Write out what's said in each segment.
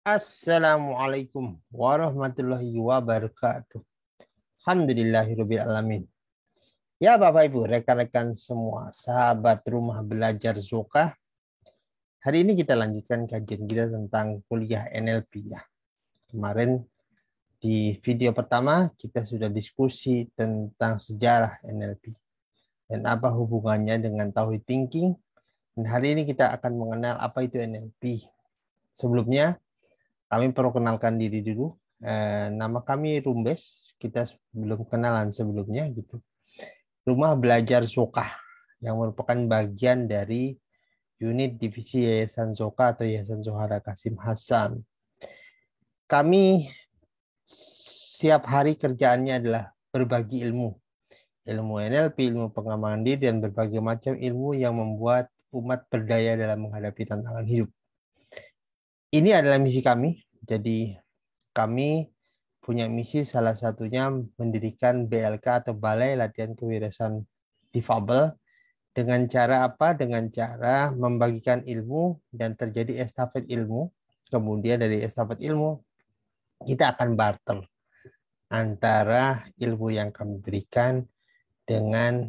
Assalamualaikum warahmatullahi wabarakatuh. Alhamdulillahirabbil alamin. Ya Bapak Ibu, rekan-rekan semua, sahabat rumah belajar Zoka. Hari ini kita lanjutkan kajian kita tentang kuliah NLP ya. Kemarin di video pertama kita sudah diskusi tentang sejarah NLP dan apa hubungannya dengan Tauhid Thinking. Dan hari ini kita akan mengenal apa itu NLP. Sebelumnya kami perlu kenalkan diri dulu. Nama kami Rumbes. Kita belum kenalan sebelumnya gitu. Rumah Belajar Zoka yang merupakan bagian dari unit divisi Yayasan Zoka atau Yayasan Zohara Kasim Hasan. Kami setiap hari kerjaannya adalah berbagi ilmu. Ilmu NLP, ilmu pengembangan diri, dan berbagai macam ilmu yang membuat umat berdaya dalam menghadapi tantangan hidup. Ini adalah misi kami. Jadi kami punya misi salah satunya mendirikan BLK atau Balai Latihan Kewirausahaan Difabel. Dengan cara apa? Dengan cara membagikan ilmu dan terjadi estafet ilmu. Kemudian dari estafet ilmu kita akan barter antara ilmu yang kami berikan dengan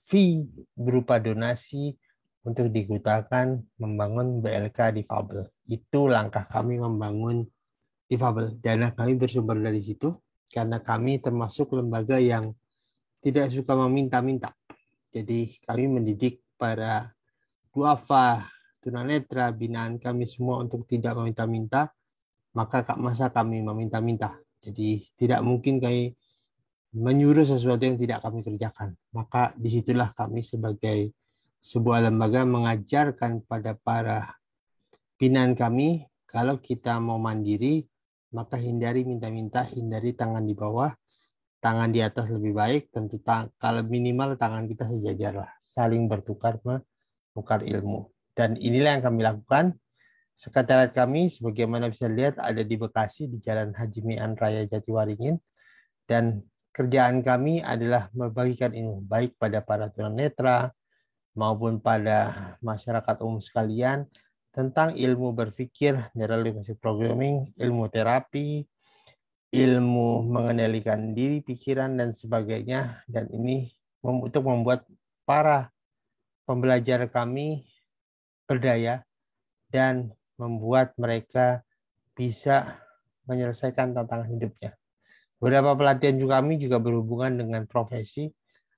fee berupa donasi untuk digunakan membangun BLK Difabel. Itu langkah kami membangun difabel. Dana kami bersumber dari situ karena kami termasuk lembaga yang tidak suka meminta-minta. Jadi kami mendidik para duafa, tunanetra, binaan kami semua untuk tidak meminta-minta, maka masa kami meminta-minta. Jadi tidak mungkin kami menyuruh sesuatu yang tidak kami kerjakan. Maka disitulah kami sebagai sebuah lembaga mengajarkan pada para binaan kami, kalau kita mau mandiri, maka hindari minta-minta, hindari tangan di bawah, tangan di atas lebih baik, tentu kalau minimal tangan kita sejajar lah, saling bertukar menukar ilmu. Dan inilah yang kami lakukan. Sekretariat kami, sebagaimana bisa dilihat, ada di Bekasi, di Jalan Haji Mi'an Raya Jatiwaringin. Dan kerjaan kami adalah membagikan ilmu, baik pada para tunanetra maupun pada masyarakat umum sekalian, tentang ilmu berpikir, neural linguistic programming, ilmu terapi, ilmu mengendalikan diri, pikiran, dan sebagainya. Dan ini untuk membuat para pembelajar kami berdaya dan membuat mereka bisa menyelesaikan tantangan hidupnya. Beberapa pelatihan juga kami juga berhubungan dengan profesi.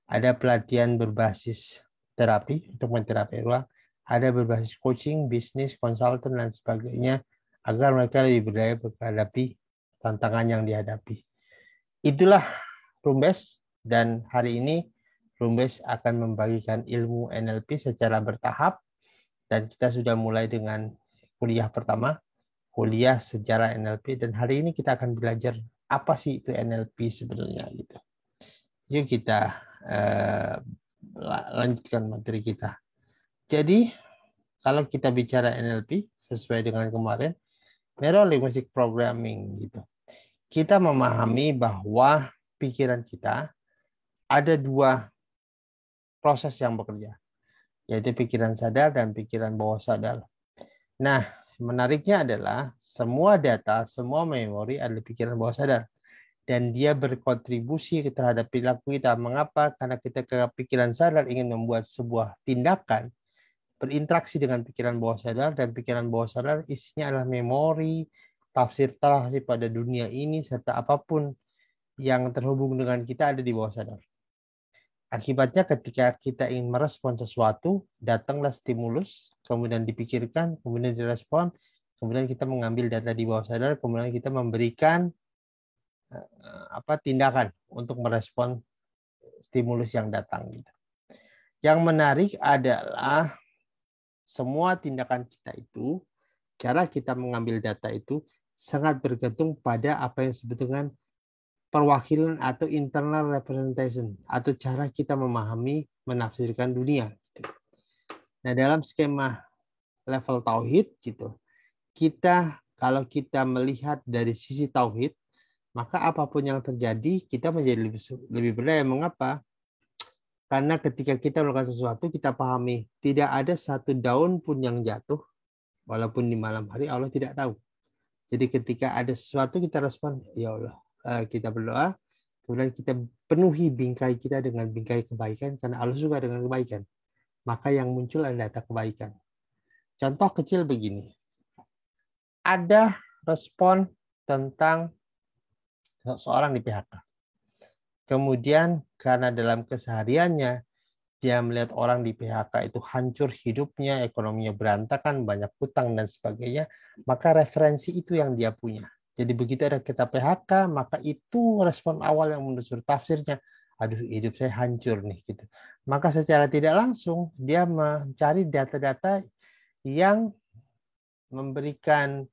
Ada pelatihan berbasis terapi untuk menterapi ruang, ada berbasis coaching, bisnis, konsultan, dan sebagainya, agar mereka lebih berdaya menghadapi tantangan yang dihadapi. Itulah Rumbes, dan hari ini Rumbes akan membagikan ilmu NLP secara bertahap, dan kita sudah mulai dengan kuliah pertama, kuliah sejarah NLP, dan hari ini kita akan belajar apa sih itu NLP sebenarnya gitu. Yuk kita lanjutkan materi kita. Jadi kalau kita bicara NLP sesuai dengan kemarin, Neural Linguistic Programming gitu. Kita memahami bahwa pikiran kita ada dua proses yang bekerja, yaitu pikiran sadar dan pikiran bawah sadar. Nah, menariknya adalah semua data, semua memori adalah pikiran bawah sadar. Dan dia berkontribusi terhadap perilaku kita. Mengapa? Karena kita kepikiran sadar ingin membuat sebuah tindakan, berinteraksi dengan pikiran bawah sadar, dan pikiran bawah sadar isinya adalah memori, tafsir pada dunia ini, serta apapun yang terhubung dengan kita ada di bawah sadar. Akibatnya ketika kita ingin merespon sesuatu, datanglah stimulus, kemudian dipikirkan, kemudian direspon, kemudian kita mengambil data di bawah sadar, kemudian kita memberikan tindakan untuk merespon stimulus yang datang gitu. Yang menarik adalah semua tindakan kita itu, cara kita mengambil data itu sangat bergantung pada apa yang disebut dengan perwakilan atau internal representation, atau cara kita memahami, menafsirkan dunia. Nah, dalam skema level tauhid gitu, kalau kita melihat dari sisi tauhid, maka apapun yang terjadi kita menjadi lebih berdaya. Mengapa? Karena ketika kita melakukan sesuatu, kita pahami tidak ada satu daun pun yang jatuh, walaupun di malam hari Allah tidak tahu. Jadi ketika ada sesuatu kita respon, ya Allah, kita berdoa, kemudian kita penuhi bingkai kita dengan bingkai kebaikan, karena Allah suka dengan kebaikan. Maka yang muncul adalah data kebaikan. Contoh kecil begini. Ada respon tentang seorang di PHK. Kemudian karena dalam kesehariannya dia melihat orang di PHK itu hancur hidupnya, ekonominya berantakan, banyak hutang dan sebagainya, maka referensi itu yang dia punya. Jadi begitu ada kita PHK, maka itu respon awal yang menurut tafsirnya, aduh hidup saya hancur nih gitu. Maka secara tidak langsung dia mencari data-data yang memberikan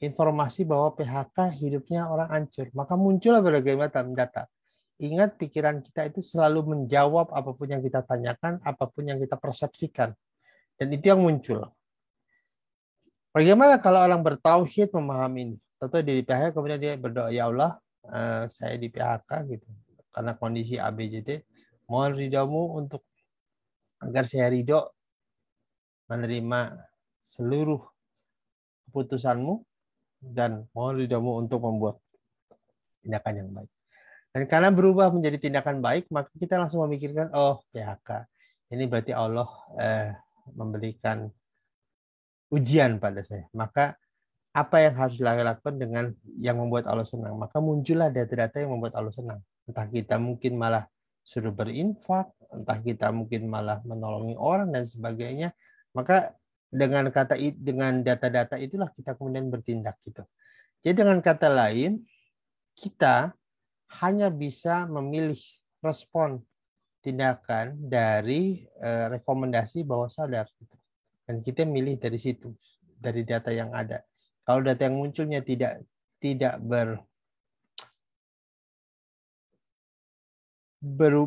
informasi bahwa PHK hidupnya orang hancur. Maka muncullah berbagai macam data. Ingat, pikiran kita itu selalu menjawab apapun yang kita tanyakan, apapun yang kita persepsikan. Dan itu yang muncul. Bagaimana kalau orang bertauhid memahami ini? Tentu di PHK kemudian dia berdoa, ya Allah, saya di PHK gitu. Karena kondisi ABCD, mohon ridhamu untuk agar saya ridho menerima seluruh keputusanmu dan mohon ridhamu untuk membuat tindakan yang baik. Dan karena berubah menjadi tindakan baik, maka kita langsung memikirkan, oh PHK. Ini berarti Allah memberikan ujian pada saya. Maka apa yang harus dilakukan dengan yang membuat Allah senang? Maka muncullah data-data yang membuat Allah senang. Entah kita mungkin malah suruh berinfak, entah kita mungkin malah menolongi orang dan sebagainya. Maka dengan data-data itulah kita kemudian bertindak gitu. Jadi dengan kata lain, kita hanya bisa memilih respon tindakan dari rekomendasi bawah sadar. Dan kita milih dari situ, dari data yang ada. Kalau data yang munculnya tidak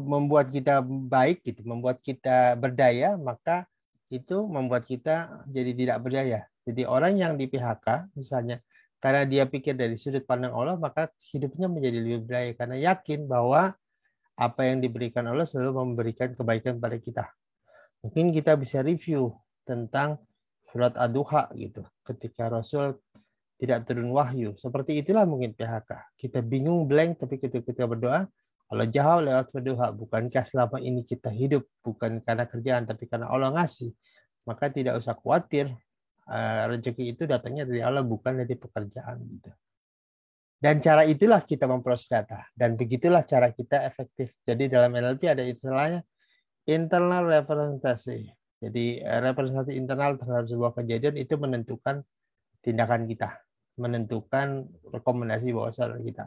membuat kita baik, gitu, membuat kita berdaya, maka itu membuat kita jadi tidak berdaya. Jadi orang yang di PHK, misalnya, karena dia pikir dari sudut pandang Allah, maka hidupnya menjadi lebih berdaya. Karena yakin bahwa apa yang diberikan Allah selalu memberikan kebaikan pada kita. Mungkin kita bisa review tentang surat Ad-Duha gitu. Ketika Rasul tidak turun wahyu. Seperti itulah mungkin PHK. Kita bingung, blank, tapi ketika kita berdoa, Allah jawab lewat berdoa. Bukankah selama ini kita hidup bukan karena kerjaan, tapi karena Allah ngasih. Maka tidak usah khawatir. Rezeki itu datangnya dari Allah, bukan dari pekerjaan. Gitu. Dan cara itulah kita memproses data. Dan begitulah cara kita efektif. Jadi dalam NLP ada istilahnya internal representasi. Jadi representasi internal terhadap sebuah kejadian itu menentukan tindakan kita. Menentukan rekomendasi bawah sadar kita.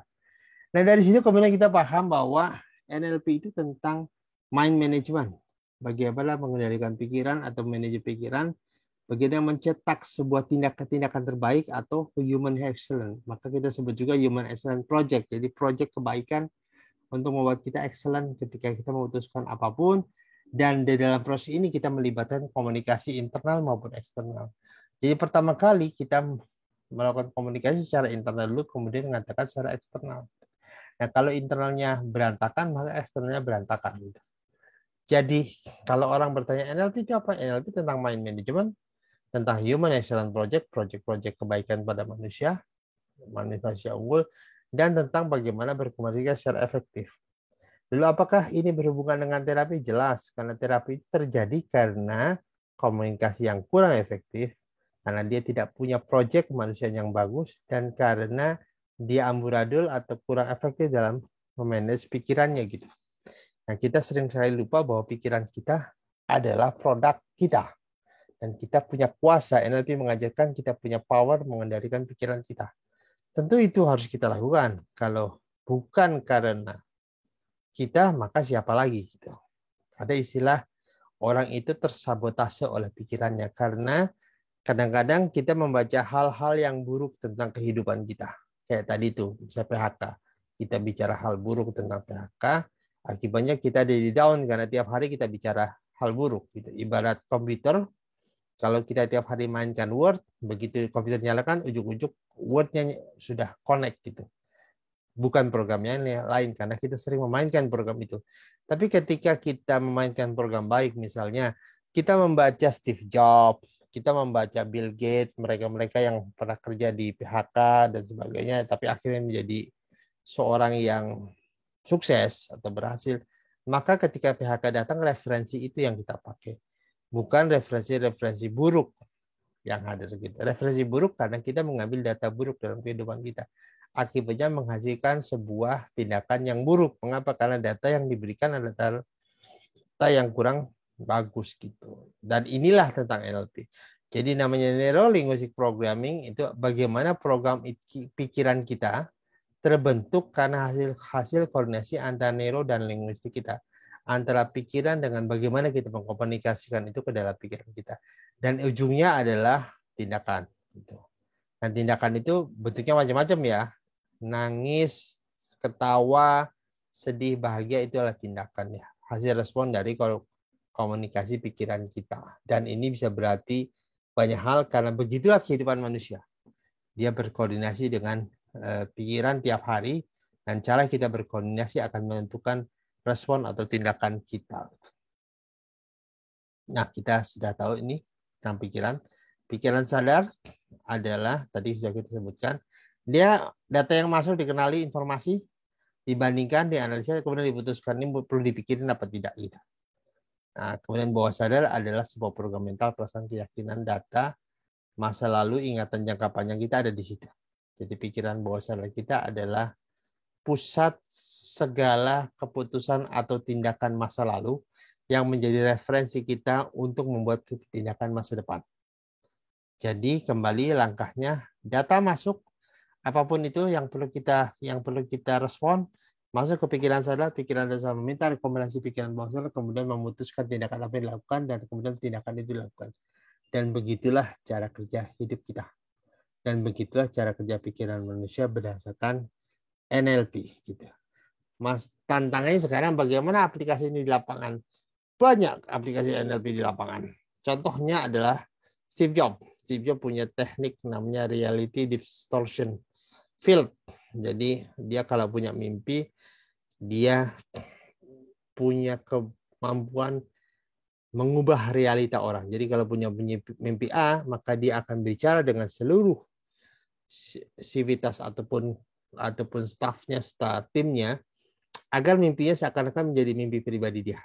Nah dari sini kemudian kita paham bahwa NLP itu tentang mind management. Bagaimana mengendalikan pikiran atau manajer pikiran. Bagaimana mencetak sebuah tindakan terbaik atau human excellence. Maka kita sebut juga human excellence project. Jadi project kebaikan untuk membuat kita excellent ketika kita memutuskan apapun. Dan di dalam proses ini kita melibatkan komunikasi internal maupun eksternal. Jadi pertama kali kita melakukan komunikasi secara internal dulu, kemudian mengatakan secara eksternal. Nah kalau internalnya berantakan, maka eksternalnya berantakan. Jadi kalau orang bertanya NLP itu apa? NLP tentang mind management, tentang Human Excellence Project, proyek-proyek kebaikan pada manusia unggul, dan tentang bagaimana berkomunikasi secara efektif. Lalu apakah ini berhubungan dengan terapi? Jelas, karena terapi itu terjadi karena komunikasi yang kurang efektif, karena dia tidak punya proyek kemanusiaan yang bagus, dan karena dia amburadul atau kurang efektif dalam memanage pikirannya gitu. Nah, kita sering sekali lupa bahwa pikiran kita adalah produk kita. Dan kita punya kuasa, NLP mengajarkan kita punya power mengendalikan pikiran kita. Tentu itu harus kita lakukan. Kalau bukan karena kita, maka siapa lagi? Gitu. Ada istilah orang itu tersabotase oleh pikirannya. Karena kadang-kadang kita membaca hal-hal yang buruk tentang kehidupan kita. Kayak tadi tuh, misalnya PHK. Kita bicara hal buruk tentang PHK, akibatnya kita jadi down karena tiap hari kita bicara hal buruk. Gitu. Ibarat komputer, kalau kita tiap hari mainkan Word, begitu komputer nyalakan, ujuk-ujuk Word-nya sudah connect gitu. Bukan programnya yang lain, karena kita sering memainkan program itu. Tapi ketika kita memainkan program baik, misalnya kita membaca Steve Jobs, kita membaca Bill Gates, mereka-mereka yang pernah kerja di PHK dan sebagainya, tapi akhirnya menjadi seorang yang sukses atau berhasil, maka ketika PHK datang, referensi itu yang kita pakai. Bukan referensi-referensi buruk yang hadir gitu. Referensi buruk karena kita mengambil data buruk dalam kehidupan kita. Akibatnya menghasilkan sebuah tindakan yang buruk. Mengapa? Karena data yang diberikan adalah data yang kurang bagus gitu. Dan inilah tentang NLP. Jadi namanya Neuro Linguistic Programming itu bagaimana program pikiran kita terbentuk karena hasil koordinasi antara neuro dan linguistik kita, antara pikiran dengan bagaimana kita mengkomunikasikan itu ke dalam pikiran kita, dan ujungnya adalah tindakan. Dan tindakan itu bentuknya macam-macam ya, nangis, ketawa, sedih, bahagia, itu adalah tindakan ya, hasil respon dari komunikasi pikiran kita. Dan ini bisa berarti banyak hal karena begitulah kehidupan manusia. Dia berkoordinasi dengan pikiran tiap hari, dan cara kita berkoordinasi akan menentukan respon atau tindakan kita. Nah, kita sudah tahu ini tentang pikiran. Pikiran sadar adalah, tadi sudah kita sebutkan, dia data yang masuk dikenali informasi, dibandingkan, dianalisa, kemudian diputuskan ini perlu dipikirin apa tidak gitu. Nah, kemudian bawah sadar adalah sebuah program mental, perasaan, keyakinan, data, masa lalu, ingatan jangka panjang kita ada di situ. Jadi pikiran bawah sadar kita adalah pusat segala keputusan atau tindakan masa lalu yang menjadi referensi kita untuk membuat tindakan masa depan. Jadi kembali langkahnya, data masuk, apapun itu yang perlu kita respon, masuk ke pikiran sadar meminta rekomendasi pikiran bawah sadar, kemudian memutuskan tindakan apa yang dilakukan, dan kemudian tindakan itu dilakukan. Dan begitulah cara kerja hidup kita. Dan begitulah cara kerja pikiran manusia berdasarkan NLP gitu. Mas, tantangannya sekarang bagaimana aplikasi ini di lapangan? Banyak aplikasi NLP di lapangan. Contohnya adalah Steve Jobs. Steve Jobs punya teknik namanya reality distortion field. Jadi dia kalau punya mimpi, dia punya kemampuan mengubah realita orang. Jadi kalau punya mimpi A, maka dia akan bicara dengan seluruh sivitas ataupun stafnya, timnya, agar mimpinya seakan-akan menjadi mimpi pribadi dia.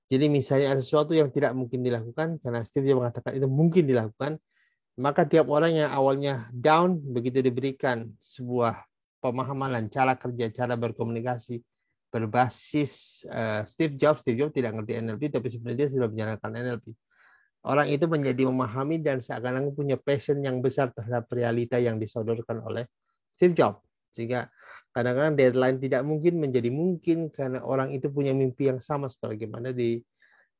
Jadi misalnya ada sesuatu yang tidak mungkin dilakukan, karena Steve dia mengatakan itu mungkin dilakukan, maka tiap orang yang awalnya down, begitu diberikan sebuah pemahaman dan cara kerja, cara berkomunikasi berbasis Steve Jobs tidak ngerti NLP, tapi sebenarnya dia sudah menjalankan NLP. Orang itu menjadi memahami dan seakan-akan punya passion yang besar terhadap realita yang disodorkan oleh Steve Jobs. Sehingga kadang-kadang deadline tidak mungkin menjadi mungkin karena orang itu punya mimpi yang sama sebagaimana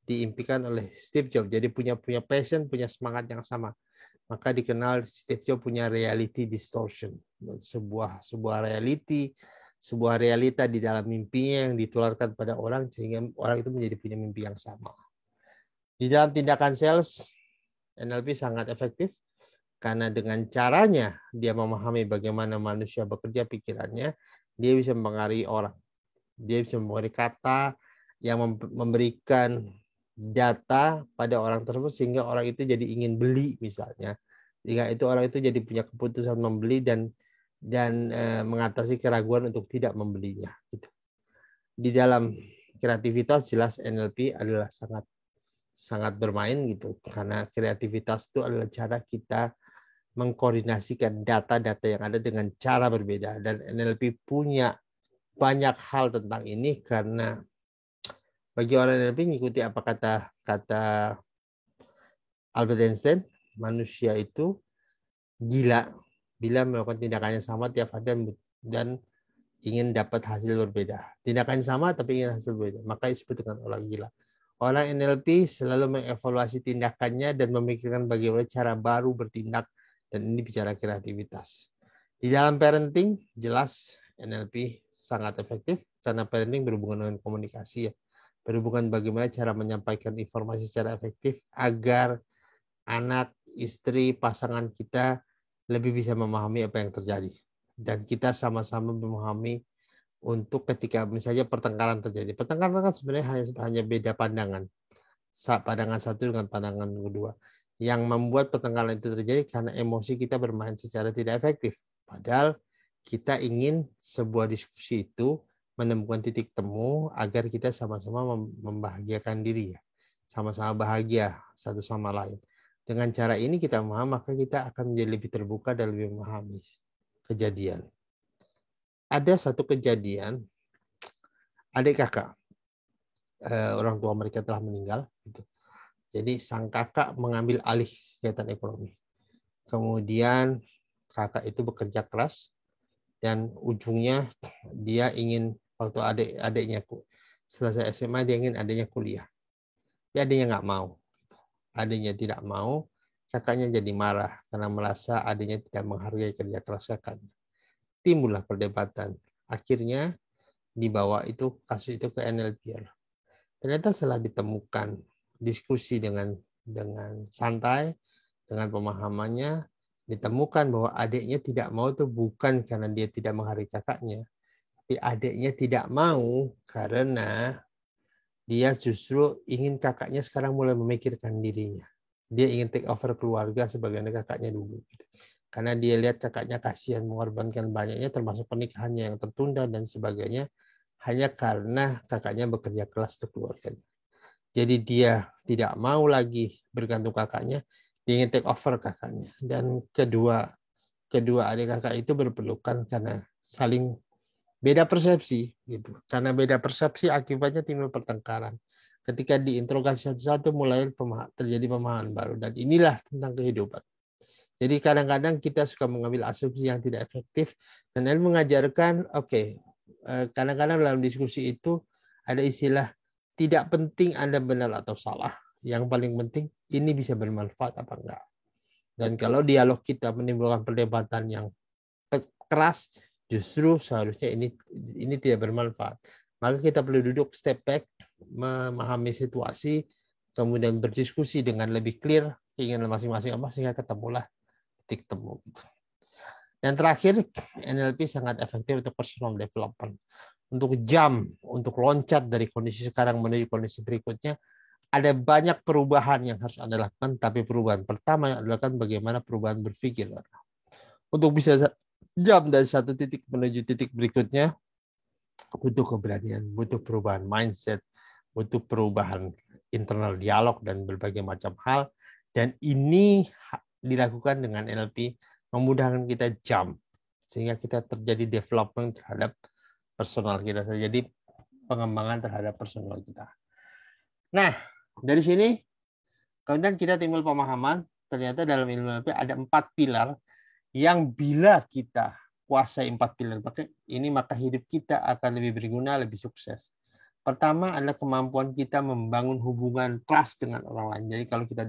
diimpikan oleh Steve Jobs. Jadi punya passion, punya semangat yang sama. Maka dikenal Steve Jobs punya reality distortion. Sebuah realita di dalam mimpinya yang ditularkan pada orang sehingga orang itu menjadi punya mimpi yang sama. Di dalam tindakan sales, NLP sangat efektif karena dengan caranya dia memahami bagaimana manusia bekerja pikirannya, dia bisa mempengaruhi orang. Dia bisa mempengaruhi kata yang memberikan data pada orang tersebut sehingga orang itu jadi ingin beli misalnya. Sehingga itu orang itu jadi punya keputusan membeli dan mengatasi keraguan untuk tidak membelinya. Gitu. Di dalam kreativitas jelas NLP adalah sangat bermain gitu, karena kreativitas itu adalah cara kita mengkoordinasikan data-data yang ada dengan cara berbeda, dan NLP punya banyak hal tentang ini karena bagi orang NLP mengikuti apa kata Albert Einstein, manusia itu gila bila melakukan tindakannya sama tiap hari dan ingin dapat hasil berbeda. Tindakannya sama tapi ingin hasil berbeda, maka disebut dengan orang gila. Orang NLP selalu mengevaluasi tindakannya dan memikirkan bagaimana cara baru bertindak, dan ini bicara kreativitas. Di dalam parenting, jelas NLP sangat efektif karena parenting berhubungan dengan komunikasi ya. Berhubungan bagaimana cara menyampaikan informasi secara efektif agar anak, istri, pasangan kita lebih bisa memahami apa yang terjadi. Dan kita sama-sama memahami untuk ketika misalnya pertengkaran terjadi. Pertengkaran kan sebenarnya hanya beda pandangan. Pandangan satu dengan pandangan kedua. Yang membuat pertengkaran itu terjadi karena emosi kita bermain secara tidak efektif. Padahal kita ingin sebuah diskusi itu menemukan titik temu agar kita sama-sama membahagiakan diri ya. Sama-sama bahagia satu sama lain. Dengan cara ini kita memaham, maka kita akan menjadi lebih terbuka dan lebih memahami kejadian. Ada satu kejadian, adik kakak, orang tua mereka telah meninggal. Jadi sang kakak mengambil alih kegiatan ekonomi. Kemudian kakak itu bekerja keras dan ujungnya dia ingin waktu adiknya selesai SMA dia ingin adiknya kuliah. Ya adiknya nggak mau. Adiknya tidak mau, kakaknya jadi marah karena merasa adiknya tidak menghargai kerja keras kakaknya. Timbullah perdebatan. Akhirnya dibawa itu kasus itu ke NLPR. Ternyata setelah ditemukan diskusi dengan santai, dengan pemahamannya, ditemukan bahwa adiknya tidak mau itu bukan karena dia tidak menghargai kakaknya, tapi adiknya tidak mau karena dia justru ingin kakaknya sekarang mulai memikirkan dirinya. Dia ingin take over keluarga sebagaimana kakaknya dulu. Karena dia lihat kakaknya kasihan mengorbankan banyaknya termasuk pernikahannya yang tertunda dan sebagainya hanya karena kakaknya bekerja keras untuk keluarganya. Jadi dia tidak mau lagi bergantung kakaknya, dia ingin take over kakaknya. Dan kedua adik kakak itu berpelukan karena saling beda persepsi. Gitu. Karena beda persepsi akibatnya timbul pertengkaran. Ketika diinterogasi satu-satu mulai terjadi pemahaman baru. Dan inilah tentang kehidupan. Jadi kadang-kadang kita suka mengambil asumsi yang tidak efektif. Dan ilmu mengajarkan, kadang-kadang dalam diskusi itu ada istilah tidak penting Anda benar atau salah. Yang paling penting ini bisa bermanfaat apa enggak. Dan kalau dialog kita menimbulkan perdebatan yang keras, justru seharusnya ini tidak bermanfaat. Maka kita perlu duduk step back, memahami situasi, kemudian berdiskusi dengan lebih clear keinginan masing-masing apa sehingga ketemulah titik temu. Dan terakhir, NLP sangat efektif untuk personal development. Untuk untuk loncat dari kondisi sekarang menuju kondisi berikutnya, ada banyak perubahan yang harus Anda lakukan, tapi perubahan pertama yang Anda lakukan bagaimana perubahan berpikir. Untuk bisa jump dari satu titik menuju titik berikutnya, butuh keberanian, butuh perubahan mindset, butuh perubahan internal dialog dan berbagai macam hal. Dan ini dilakukan dengan NLP, memudahkan kita jump, sehingga kita terjadi development terhadap personal kita, terjadi pengembangan terhadap personal kita. Nah, dari sini kemudian kita timbul pemahaman, ternyata dalam ilmu NLP ada 4 pilar yang bila kita kuasai 4 pilar ini, maka hidup kita akan lebih berguna, lebih sukses. Pertama adalah kemampuan kita membangun hubungan trust dengan orang lain. Jadi kalau kita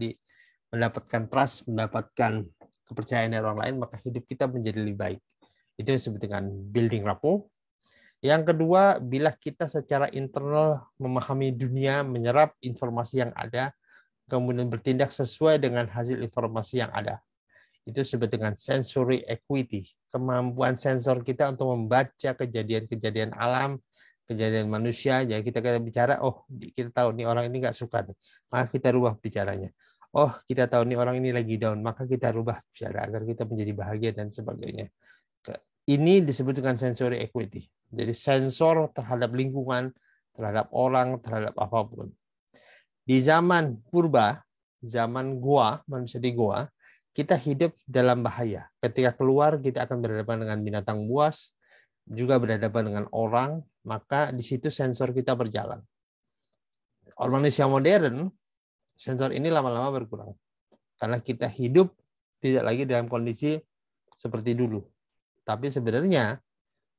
mendapatkan trust, mendapatkan kepercayaan dari orang lain, maka hidup kita menjadi lebih baik. Itu disebut dengan building rapport. Yang kedua, bila kita secara internal memahami dunia, menyerap informasi yang ada, kemudian bertindak sesuai dengan hasil informasi yang ada. Itu disebut dengan sensory equity. Kemampuan sensor kita untuk membaca kejadian-kejadian alam, kejadian manusia. Jadi kita bicara, kita tahu nih orang ini nggak suka, maka kita rubah bicaranya. Kita tahu nih orang ini lagi down, maka kita rubah bicara agar kita menjadi bahagia dan sebagainya. Ini disebut dengan sensory equity. Jadi sensor terhadap lingkungan, terhadap orang, terhadap apapun. Di zaman purba, zaman gua, manusia di gua, kita hidup dalam bahaya. Ketika keluar, kita akan berhadapan dengan binatang buas, juga berhadapan dengan orang, maka di situ sensor kita berjalan. Orang manusia modern, sensor ini lama-lama berkurang. Karena kita hidup tidak lagi dalam kondisi seperti dulu. Tapi sebenarnya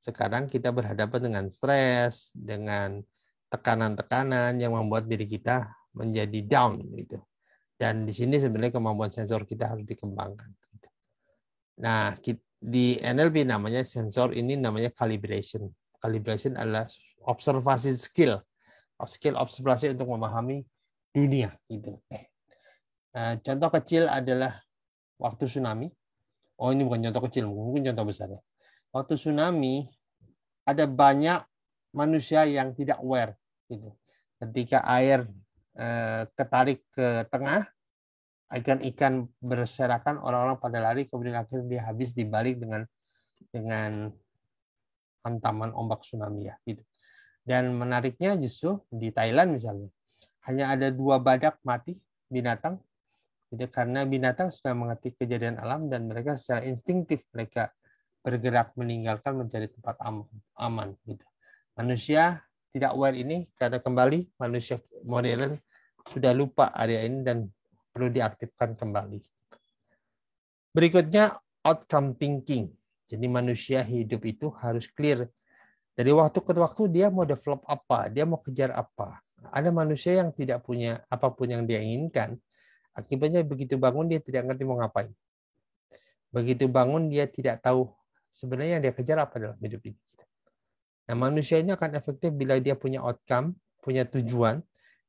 sekarang kita berhadapan dengan stres, dengan tekanan-tekanan yang membuat diri kita menjadi down gitu. Dan di sini sebenarnya kemampuan sensor kita harus dikembangkan. Nah, di NLP namanya sensor ini namanya calibration. Calibration adalah observasi skill observasi untuk memahami dunia gitu. Contoh kecil adalah waktu tsunami. Ini bukan contoh kecil, mungkin contoh besar ya. Waktu tsunami ada banyak manusia yang tidak aware gitu. Ketika air ketarik ke tengah, ikan-ikan berserakan, orang-orang pada lari, kemudian akhirnya dia habis dibalik dengan hantaman ombak tsunami ya gitu. Dan menariknya justru di Thailand misalnya hanya ada 2 badak mati binatang gitu, karena binatang sudah mengerti kejadian alam dan mereka secara instingtif mereka bergerak meninggalkan mencari tempat aman gitu. Manusia tidak aware ini karena kembali manusia modern sudah lupa area ini dan perlu diaktifkan kembali. Berikutnya outcome thinking. Jadi manusia hidup itu harus clear. Dari waktu ke waktu dia mau develop apa, dia mau kejar apa. Ada manusia yang tidak punya apapun yang dia inginkan. Akibatnya begitu bangun dia tidak ngerti mau ngapain. Begitu bangun dia tidak tahu sebenarnya yang dia kejar apa dalam hidup ini. Nah, manusia ini akan efektif bila dia punya outcome, punya tujuan,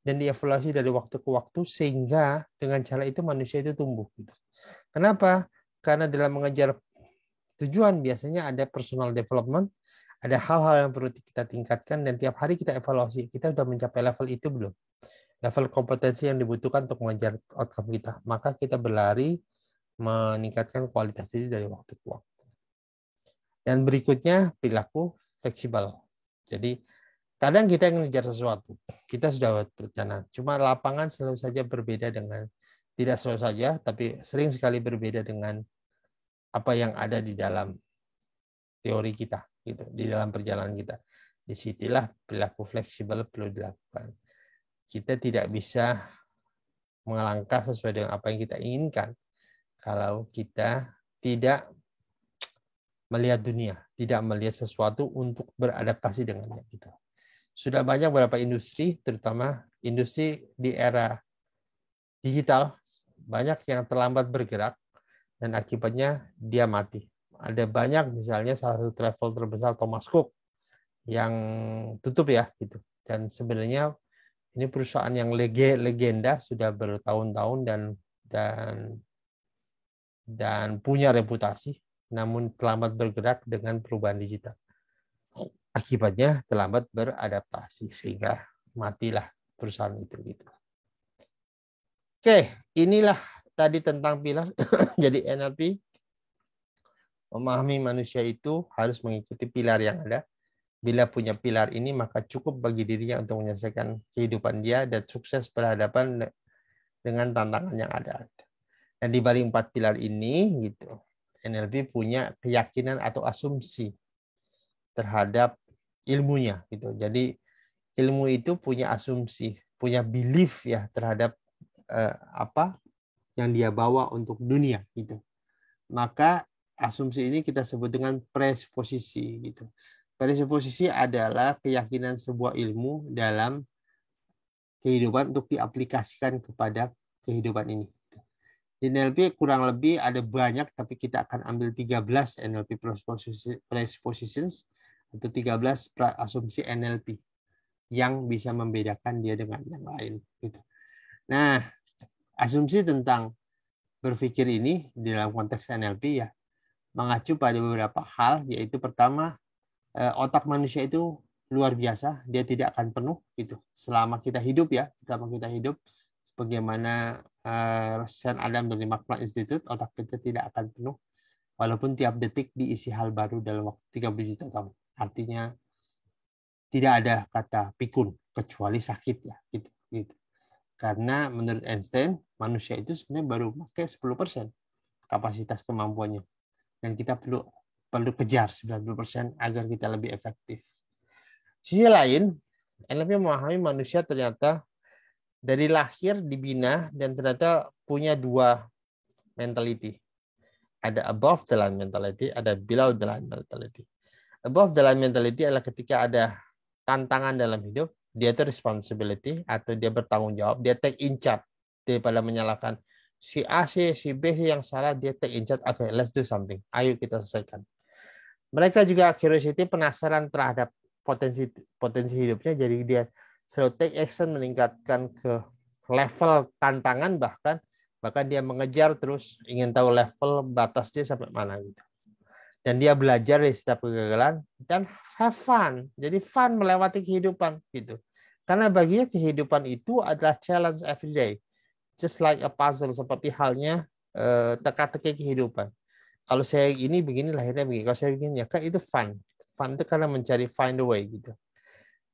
dan dievaluasi dari waktu ke waktu sehingga dengan cara itu manusia itu tumbuh. Kenapa? Karena dalam mengejar tujuan biasanya ada personal development, ada hal-hal yang perlu kita tingkatkan dan tiap hari kita evaluasi. Kita sudah mencapai level itu belum? Level kompetensi yang dibutuhkan untuk mengejar outcome kita. Maka kita berlari meningkatkan kualitas diri dari waktu ke waktu. Dan berikutnya perilaku fleksibel. Jadi kadang kita yang mengejar sesuatu, kita sudah berencana. Cuma lapangan selalu saja berbeda dengan, tidak selalu saja, tapi sering sekali berbeda dengan apa yang ada di dalam teori kita, gitu, di dalam perjalanan kita. Disitulah perilaku fleksibel perlu dilakukan. Kita tidak bisa melangkah sesuai dengan apa yang kita inginkan kalau kita tidak melihat dunia, tidak melihat sesuatu untuk beradaptasi dengannya. Gitu. Sudah banyak beberapa industri, terutama industri di era digital, banyak yang terlambat bergerak dan akibatnya dia mati. Ada banyak, misalnya salah satu travel terbesar Thomas Cook yang tutup ya, gitu. Dan sebenarnya ini perusahaan yang legenda sudah bertahun-tahun dan punya reputasi, namun terlambat bergerak dengan perubahan digital. Akibatnya terlambat beradaptasi sehingga matilah perusahaan itu gitu. Oke, inilah tadi tentang pilar. Jadi NLP memahami manusia itu harus mengikuti pilar yang ada. Bila punya pilar ini maka cukup bagi dirinya untuk menyelesaikan kehidupan dia dan sukses berhadapan dengan tantangan yang ada. Dan di balik 4 pilar ini gitu, NLP punya keyakinan atau asumsi terhadap ilmunya gitu. Jadi ilmu itu punya asumsi, punya belief ya terhadap apa yang dia bawa untuk dunia gitu. Maka asumsi ini kita sebut dengan presupposisi gitu. Presupposisi adalah keyakinan sebuah ilmu dalam kehidupan untuk diaplikasikan kepada kehidupan ini. Di NLP kurang lebih ada banyak, tapi kita akan ambil 13 NLP presuppositions atau 13 asumsi NLP yang bisa membedakan dia dengan yang lain. Gitu. Nah, asumsi tentang berpikir ini di dalam konteks NLP ya mengacu pada beberapa hal, yaitu pertama, otak manusia itu luar biasa, dia tidak akan penuh gitu selama kita hidup ya, sebagaimana Sam Adam dari Max Planck Institute, otak kita tidak akan penuh walaupun tiap detik diisi hal baru dalam waktu 30 juta tahun. Artinya tidak ada kata pikun kecuali sakit ya gitu. Karena menurut Einstein manusia itu sebenarnya baru pakai 10% kapasitas kemampuannya dan kita perlu kejar 90% agar kita lebih efektif. Sisi lain, NLP memahami manusia ternyata dari lahir dibina dan ternyata punya 2 mentality. Ada above the line mentality, ada below the line mentality. Above the line mentality adalah ketika ada tantangan dalam hidup, dia itu responsibility atau dia bertanggung jawab, dia take in charge daripada menyalahkan si A, si B yang salah, dia take in charge. Okay, let's do something. Ayo kita selesaikan. Mereka juga curiosity, penasaran terhadap potensi hidupnya, jadi dia selalu take action, meningkatkan ke level tantangan, bahkan dia mengejar terus, ingin tahu level batas dia sampai mana gitu. Dan dia belajar dari setiap kegagalan dan have fun. Jadi fun melewati kehidupan gitu. Karena baginya kehidupan itu adalah challenge every day. just like a puzzle, seperti halnya teka-teki kehidupan. Kalau saya ini begini, lahirnya begini. Kalau saya begini, ya kan itu fun. Fun itu karena mencari find a way gitu.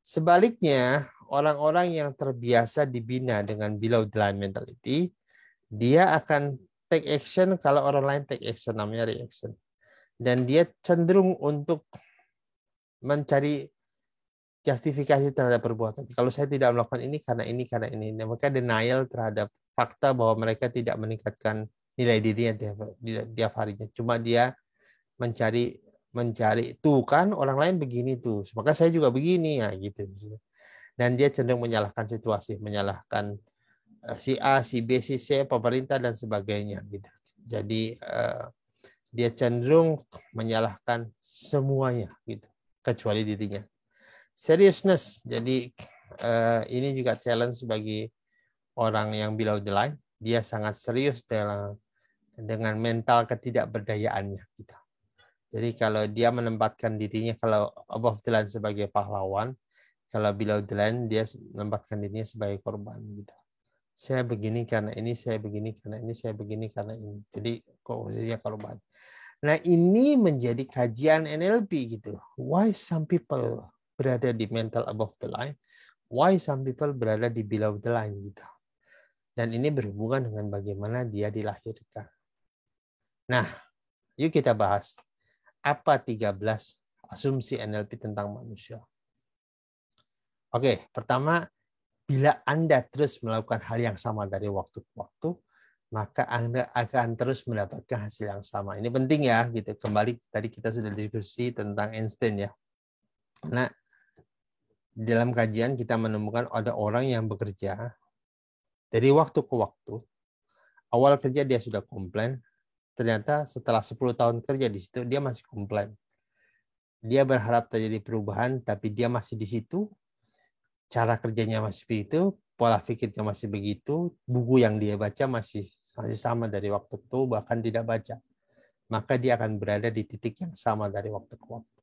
Sebaliknya, orang-orang yang terbiasa dibina dengan below the line mentality, dia akan take action kalau orang lain take action, namanya reaction. Dan dia cenderung untuk mencari justifikasi terhadap perbuatan. Kalau saya tidak melakukan ini karena ini, karena ini. Nah, maka denial terhadap fakta bahwa mereka tidak meningkatkan nilai dirinya tiap harinya. Cuma dia mencari tuh kan orang lain begini tuh, maka saya juga begini ya gitu. Dan dia cenderung menyalahkan situasi, menyalahkan si A, si B, si C, pemerintah dan sebagainya gitu. Jadi dia cenderung menyalahkan semuanya gitu, kecuali dirinya. Seriousness, jadi ini juga challenge bagi orang yang below the line. Dia sangat serius dengan mental ketidakberdayaannya gitu. Jadi kalau dia menempatkan dirinya kalau above the line sebagai pahlawan, kalau below the line dia menempatkan dirinya sebagai korban gitu. Saya begini karena ini, saya begini karena ini, saya begini karena ini. Jadi posisinya korban. Nah, ini menjadi kajian NLP gitu. Why some people berada di mental above the line? Why some people berada di below the line gitu. Dan ini berhubungan dengan bagaimana dia dilahirkan. Nah, yuk kita bahas. Apa 13 asumsi NLP tentang manusia? Oke, pertama, bila Anda terus melakukan hal yang sama dari waktu ke waktu, maka Anda akan terus mendapatkan hasil yang sama. Ini penting ya, gitu. Kembali tadi kita sudah diskusi tentang Einstein ya. Nah, dalam kajian kita menemukan ada orang yang bekerja dari waktu ke waktu. Awal kerja dia sudah komplain, ternyata setelah 10 tahun kerja di situ dia masih komplain. Dia berharap terjadi perubahan, tapi dia masih di situ. Cara kerjanya masih begitu, pola pikirnya masih begitu, buku yang dia baca masih sama dari waktu itu, bahkan tidak baca. Maka dia akan berada di titik yang sama dari waktu ke waktu.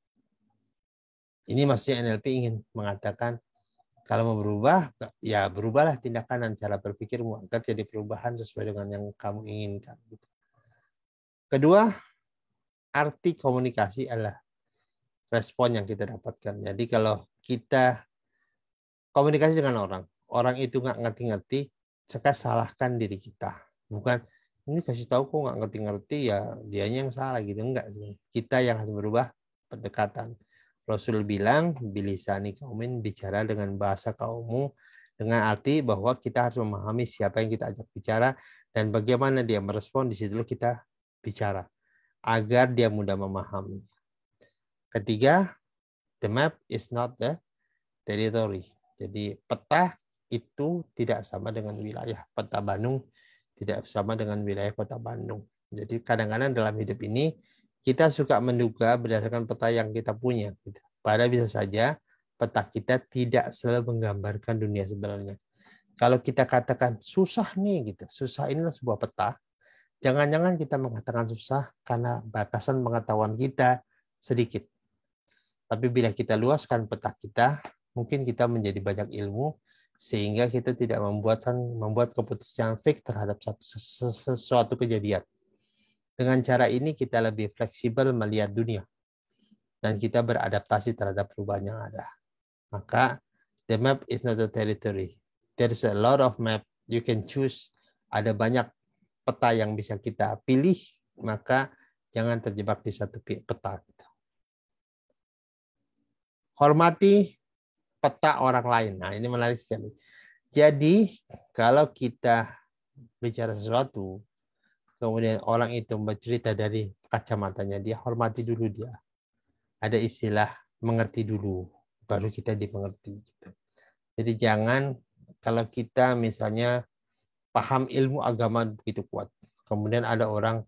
Ini maksudnya NLP ingin mengatakan, kalau mau berubah, ya berubahlah tindakan dan cara berpikirmu agar jadi perubahan sesuai dengan yang kamu inginkan. Kedua, arti komunikasi adalah respon yang kita dapatkan. Jadi kalau kita komunikasi dengan orang itu nggak ngerti-ngerti, sekarang salahkan diri kita. Bukan, ini kasih tahu kok nggak ngerti-ngerti, ya dianya yang salah gitu. Enggak. Kita yang harus berubah pendekatan. Rasul bilang, bilisani kaumin, bicara dengan bahasa kaummu, dengan arti bahwa kita harus memahami siapa yang kita ajak bicara, dan bagaimana dia merespon, di situ kita bicara. Agar dia mudah memahami. Ketiga, the map is not the territory. Jadi peta itu tidak sama dengan wilayah. Peta Bandung tidak sama dengan wilayah kota Bandung. Jadi kadang-kadang dalam hidup ini kita suka menduga berdasarkan peta yang kita punya. Padahal bisa saja peta kita tidak selalu menggambarkan dunia sebenarnya. Kalau kita katakan susah nih, gitu. Susah ini adalah sebuah peta. Jangan-jangan kita mengatakan susah karena batasan pengetahuan kita sedikit. Tapi bila kita luaskan peta kita, mungkin kita menjadi banyak ilmu sehingga kita tidak membuat keputusan yang fix terhadap sesuatu kejadian. Dengan cara ini kita lebih fleksibel melihat dunia dan kita beradaptasi terhadap perubahan yang ada. Maka the map is not a territory. There's a lot of map you can choose. Ada banyak peta yang bisa kita pilih, maka jangan terjebak di satu peta. Hormati peta orang lain. Nah, ini menarik sekali. Jadi, kalau kita bicara sesuatu, kemudian orang itu bercerita dari kacamatanya, dia hormati dulu dia. Ada istilah mengerti dulu, baru kita dimengerti. Jadi jangan kalau kita misalnya paham ilmu agama begitu kuat, kemudian ada orang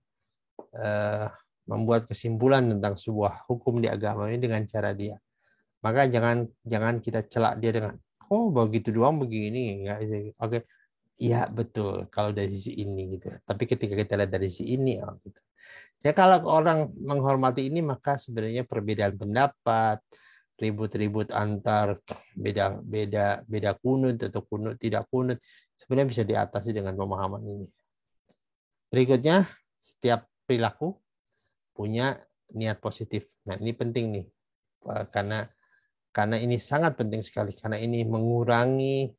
membuat kesimpulan tentang sebuah hukum di agama ini dengan cara dia. Maka jangan kita celak dia dengan, oh begitu doang begini. Ya, oke, iya betul kalau dari sisi ini gitu. Tapi ketika kita lihat dari sisi ini, oh, gitu. Ya kalau orang menghormati ini, maka sebenarnya perbedaan pendapat, ribut-ribut antar beda kunut atau kunut tidak kunut, sebenarnya bisa diatasi dengan pemahaman ini. Berikutnya, setiap perilaku punya niat positif. Nah, ini penting nih, karena ini sangat penting sekali, karena ini mengurangi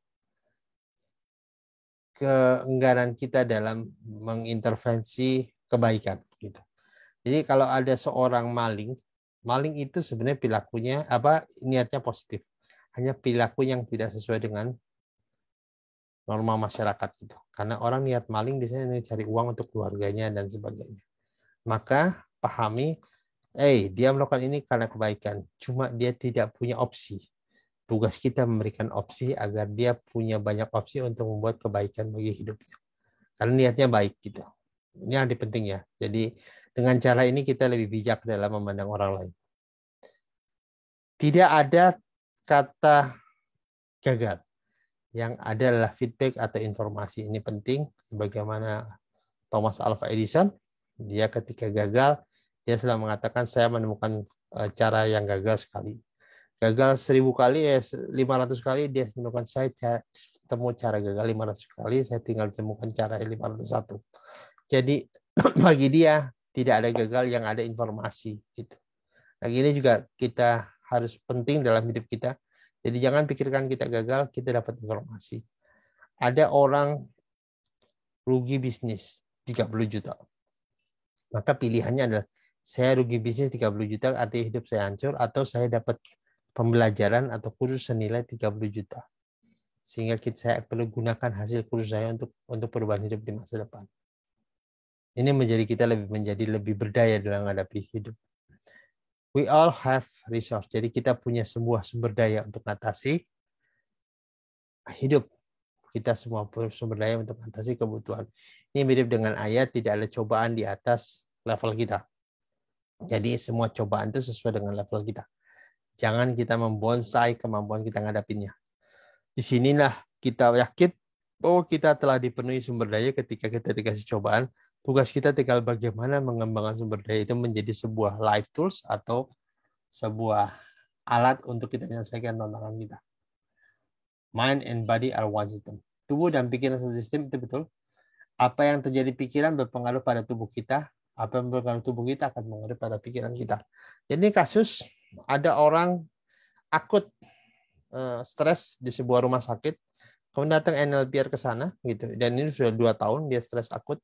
keengganan kita dalam mengintervensi kebaikan. Gitu. Jadi kalau ada seorang maling, maling itu sebenarnya perilakunya niatnya positif, hanya perilaku yang tidak sesuai dengan norma masyarakat gitu. Karena orang niat maling biasanya cari uang untuk keluarganya dan sebagainya. Maka pahami, dia melakukan ini karena kebaikan. Cuma dia tidak punya opsi. Tugas kita memberikan opsi agar dia punya banyak opsi untuk membuat kebaikan bagi hidupnya. Karena niatnya baik gitu. Ini yang penting ya. Jadi dengan cara ini kita lebih bijak dalam memandang orang lain. Tidak ada kata gagal. Yang ada adalah feedback atau informasi. Ini penting, sebagaimana Thomas Alva Edison, dia ketika gagal, dia selalu mengatakan saya menemukan cara yang gagal sekali. Gagal 1000 kali, 500 kali, dia menemukan saya temu cara gagal 500 kali, saya tinggal temukan cara 501. Jadi bagi dia tidak ada gagal, yang ada informasi. Gitu. Nah ini juga kita harus penting dalam hidup kita. Jadi jangan pikirkan kita gagal, kita dapat informasi. Ada orang rugi bisnis 30 juta. Maka pilihannya adalah saya rugi bisnis 30 juta, artinya hidup saya hancur, atau saya dapat pembelajaran atau kursus senilai 30 juta. Sehingga saya perlu gunakan hasil kursus saya untuk perubahan hidup di masa depan. Ini menjadi lebih berdaya dalam menghadapi hidup. We all have resource. Jadi kita punya sebuah sumber daya untuk mengatasi hidup. Kita semua punya sumber daya untuk mengatasi kebutuhan. Ini mirip dengan ayat, tidak ada cobaan di atas level kita. Jadi semua cobaan itu sesuai dengan level kita. Jangan kita membonsai kemampuan kita ngadapinnya. Di sinilah kita yakin bahwa kita telah dipenuhi sumber daya ketika kita dikasih cobaan. Tugas kita tinggal bagaimana mengembangkan sumber daya itu menjadi sebuah life tools atau sebuah alat untuk kita menyelesaikan tantangan kita. Mind and body are one system. Tubuh dan pikiran satu sistem, itu betul. Apa yang terjadi pikiran berpengaruh pada tubuh kita. Apa yang berpengaruh tubuh kita akan mengaruh pada pikiran kita. Jadi kasus ada orang akut stres di sebuah rumah sakit. Kemudian datang NLPR ke sana gitu. Dan ini sudah 2 tahun dia stres akut.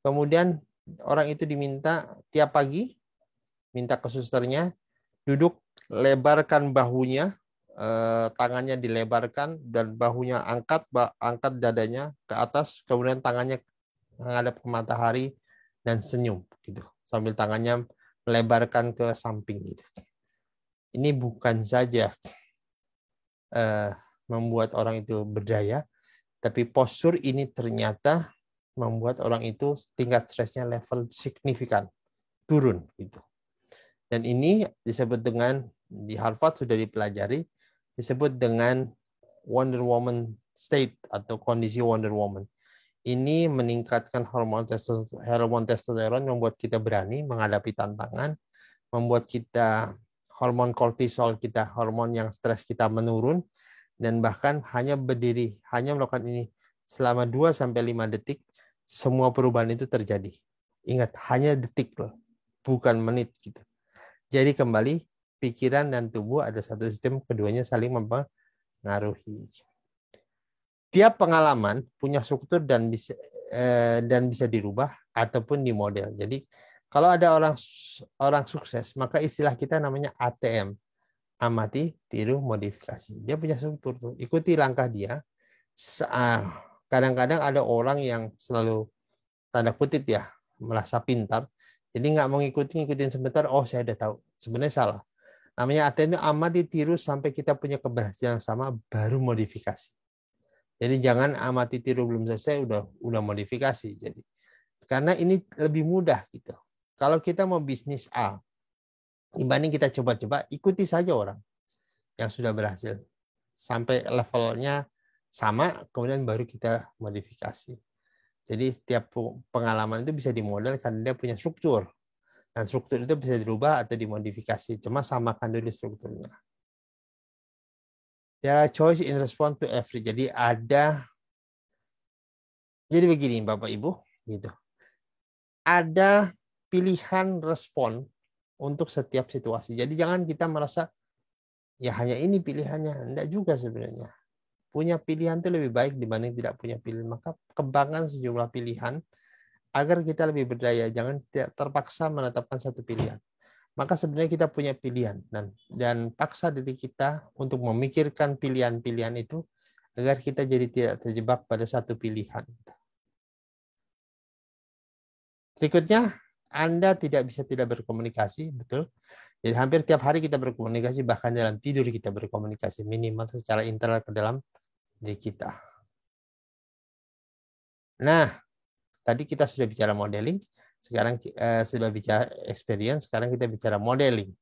Kemudian orang itu diminta tiap pagi, minta ke susternya, duduk, lebarkan bahunya, tangannya dilebarkan, dan bahunya angkat dadanya ke atas, kemudian tangannya menghadap ke matahari, dan senyum, gitu, sambil tangannya melebarkan ke samping. Gitu. Ini bukan saja membuat orang itu berdaya, tapi postur ini ternyata membuat orang itu tingkat stresnya level signifikan turun gitu. Dan ini disebut dengan, di Harvard sudah dipelajari, disebut dengan Wonder Woman state atau kondisi Wonder Woman. Ini meningkatkan hormon testosteron, membuat kita berani menghadapi tantangan, membuat kita hormon kortisol kita, hormon yang stres kita menurun, dan bahkan hanya melakukan ini selama 2-5 detik, semua perubahan itu terjadi. Ingat, hanya detik loh, bukan menit gitu. Jadi kembali, pikiran dan tubuh ada satu sistem, keduanya saling mempengaruhi. Tiap pengalaman punya struktur dan bisa dirubah ataupun dimodel. Jadi kalau ada orang sukses, maka istilah kita namanya ATM. Amati, tiru, modifikasi. Dia punya struktur tuh. Ikuti langkah dia. Kadang-kadang ada orang yang selalu tanda kutip ya merasa pintar, jadi nggak mau ngikutin sebentar, oh saya udah tahu. Sebenarnya salah. Namanya ATM itu amati, tiru sampai kita punya keberhasilan sama, baru modifikasi. Jadi jangan amati tiru belum selesai udah modifikasi. Jadi karena ini lebih mudah gitu. Kalau kita mau bisnis A, dibanding kita coba-coba, ikuti saja orang yang sudah berhasil sampai levelnya sama, kemudian baru kita modifikasi. Jadi setiap pengalaman itu bisa dimodel karena dia punya struktur. Dan struktur itu bisa dirubah atau dimodifikasi. Cuma samakan dulu strukturnya. There are choice in response to every. Jadi ada Jadi begini Bapak Ibu, gitu. Ada pilihan respon untuk setiap situasi. Jadi jangan kita merasa ya hanya ini pilihannya. Enggak juga sebenarnya. Punya pilihan itu lebih baik dibanding tidak punya pilihan. Maka kembangkan sejumlah pilihan agar kita lebih berdaya. Jangan tidak terpaksa menetapkan satu pilihan. Maka sebenarnya kita punya pilihan dan paksa diri kita untuk memikirkan pilihan-pilihan itu agar kita jadi tidak terjebak pada satu pilihan. Berikutnya, Anda tidak bisa tidak berkomunikasi, betul. Jadi hampir tiap hari kita berkomunikasi, bahkan dalam tidur kita berkomunikasi, minimal secara internal ke dalam diri kita. Nah, tadi kita sudah bicara modeling, sekarang sudah bicara experience, sekarang kita bicara modeling.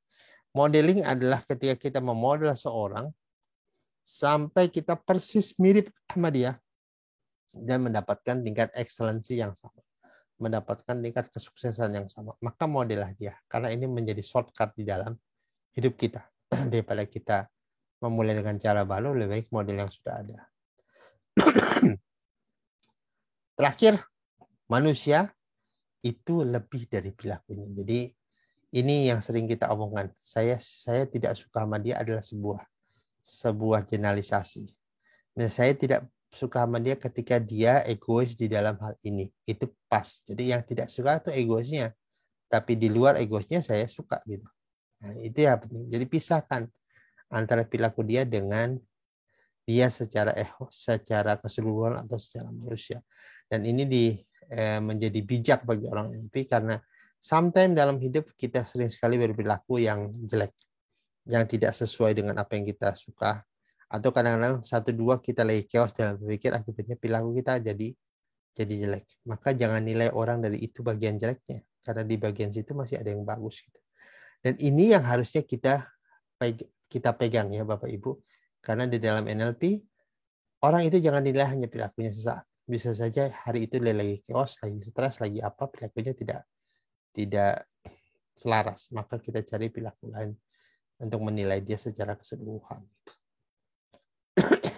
Modeling adalah ketika kita memodel seorang sampai kita persis mirip sama dia dan mendapatkan tingkat excellency yang sama, mendapatkan tingkat kesuksesan yang sama. Maka modelah dia, karena ini menjadi shortcut di dalam hidup kita. Daripada kita memulai dengan cara baru, lebih baik model yang sudah ada. Terakhir, manusia itu lebih dari perilakunya. Jadi ini yang sering kita omongkan. Saya tidak suka sama dia adalah sebuah generalisasi. Nah, saya tidak suka sama dia ketika dia egois di dalam hal ini. Itu pas. Jadi yang tidak suka itu egoisnya. Tapi di luar egoisnya saya suka gitu. Nah, itu ya penting. Jadi pisahkan antara perilaku dia dengan dia secara keseluruhan atau secara manusia. Dan ini menjadi bijak bagi orang NLP karena sometimes dalam hidup kita sering sekali berperilaku yang jelek, yang tidak sesuai dengan apa yang kita suka, atau kadang-kadang 1-2 kita lagi chaos dalam berpikir, akibatnya perilaku kita jadi jelek. Maka jangan nilai orang dari itu bagian jeleknya, karena di bagian situ masih ada yang bagus gitu. Dan ini yang harusnya kita pegang ya Bapak Ibu, karena di dalam NLP orang itu jangan nilai hanya perilakunya sesaat. Bisa saja hari itu dia lagi chaos, lagi stres, lagi apa, perilakunya tidak selaras. Maka kita cari perilaku lain untuk menilai dia secara keseluruhan.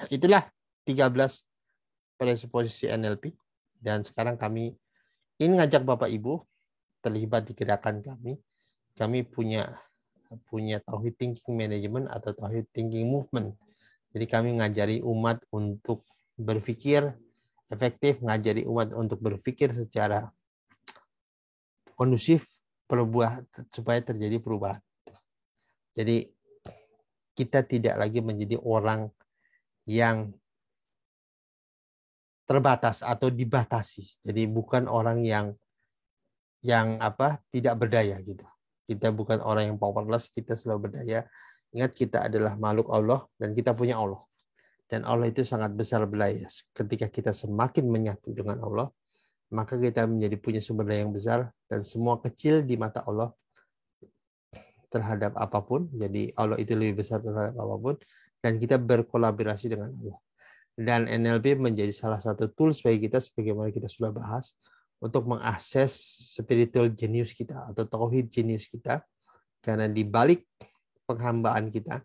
Itulah 13 presuposisi NLP. Dan sekarang kami ingin ngajak Bapak Ibu terlibat di gerakan kami. Kami punya Tauhid Thinking Management atau Tauhid Thinking Movement. Jadi kami ngajari umat untuk berpikir efektif, ngajari umat untuk berpikir secara kondusif supaya terjadi perubahan. Jadi kita tidak lagi menjadi orang yang terbatas atau dibatasi. Jadi bukan orang yang tidak berdaya gitu. Kita bukan orang yang powerless, kita selalu berdaya. Ingat kita adalah makhluk Allah dan kita punya Allah. Dan Allah itu sangat besar berdaya. Ketika kita semakin menyatu dengan Allah, maka kita menjadi punya sumber daya yang besar dan semua kecil di mata Allah terhadap apapun. Jadi Allah itu lebih besar terhadap apapun dan kita berkolaborasi dengan Allah. Dan NLP menjadi salah satu tools bagi kita sebagaimana kita sudah bahas untuk mengakses spiritual genius kita atau tauhid genius kita, karena di balik penghambaan kita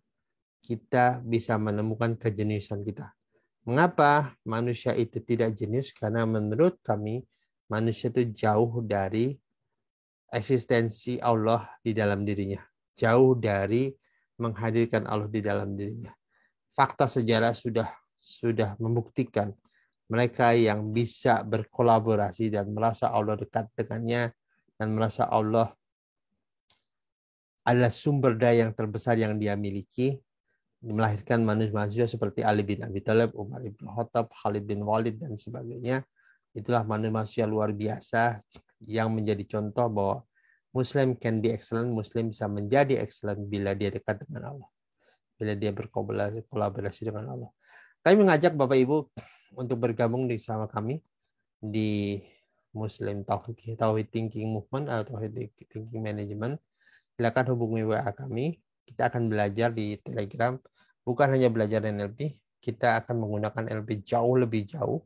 bisa menemukan kejeniusan kita. Mengapa manusia itu tidak jenius? Karena menurut kami manusia itu jauh dari eksistensi Allah di dalam dirinya, jauh dari menghadirkan Allah di dalam dirinya. Fakta sejarah sudah membuktikan mereka yang bisa berkolaborasi dan merasa Allah dekat dengannya dan merasa Allah adalah sumber daya yang terbesar yang dia miliki, melahirkan manusia seperti Ali bin Abi Thalib, Umar bin Khattab, Khalid bin Walid, dan sebagainya. Itulah manusia luar biasa yang menjadi contoh bahwa Muslim can be excellent, Muslim bisa menjadi excellent bila dia dekat dengan Allah, bila dia berkolaborasi dengan Allah. Kami mengajak Bapak Ibu untuk bergabung bersama kami di Muslim Tauhid Thinking Movement atau Tauhid Thinking Management. Silakan hubungi WA kami. Kita akan belajar di Telegram. Bukan hanya belajar NLP, kita akan menggunakan NLP lebih jauh,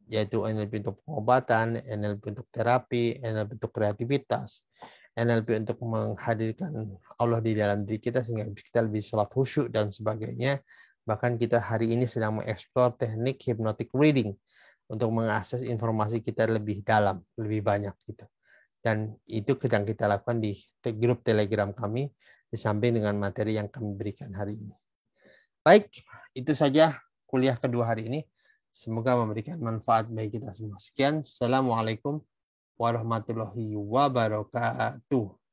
yaitu NLP untuk pengobatan, NLP untuk terapi, NLP untuk kreativitas, NLP untuk menghadirkan Allah di dalam diri kita sehingga kita lebih sholat khusyuk dan sebagainya. Bahkan kita hari ini sedang mengeksplor teknik hypnotic reading untuk mengakses informasi kita lebih dalam, lebih banyak gitu. Dan itu sedang kita lakukan di grup Telegram kami, di samping dengan materi yang kami berikan hari ini. Baik, itu saja kuliah kedua hari ini. Semoga memberikan manfaat bagi kita semua. Sekian, Assalamualaikum warahmatullahi wabarakatuh.